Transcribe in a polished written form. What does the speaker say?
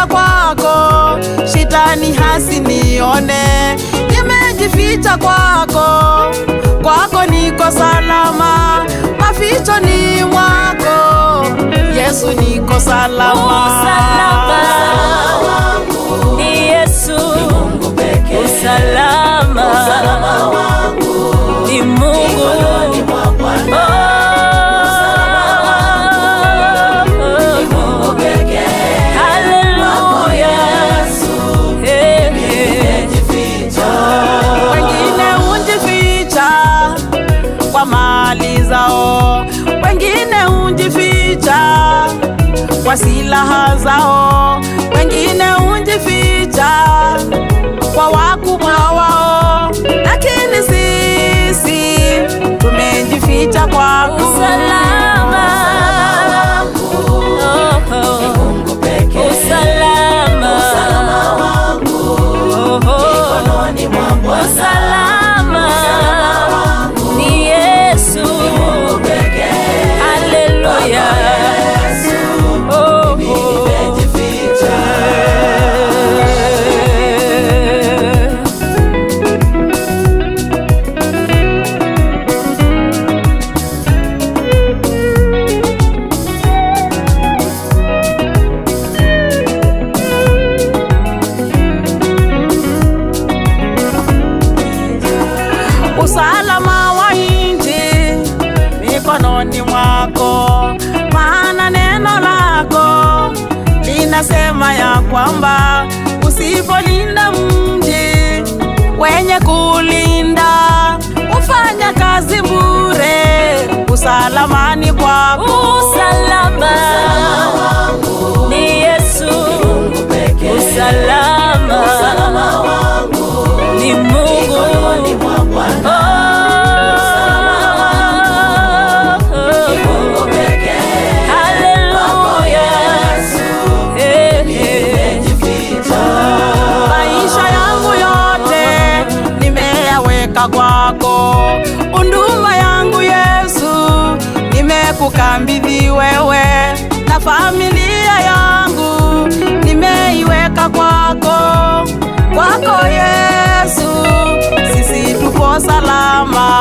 kwako, shetani hasinione. Nimejificha kwako, kwako niko salama, maficho ni mwako, Yesu niko salama. Usalama ni Yesu, usalama ni Mungu. Kwa mali zao, wengine hujificha kwa silaha zao, wengine hujificha kwa wakubwa wao, lakini sisi tumejificha kwako. Usalama, Mungu pekee. Usalama, mikononi mwa Bwana. Usalama wa nchi mikononi mwako, maana neno lako linasema ya kwamba usipolinda mji, wenye kulinda ufanya kazi bure. Usalamani kwako. Usalama ni Yesu, usalama ni Mungu. Maisha yangu yote nimeyaweka kwako, huduma yangu Yesu nimekukabidhi wewe, na familia yangu nimeiweka kwako. Kwako Yesu sisi tupo salama.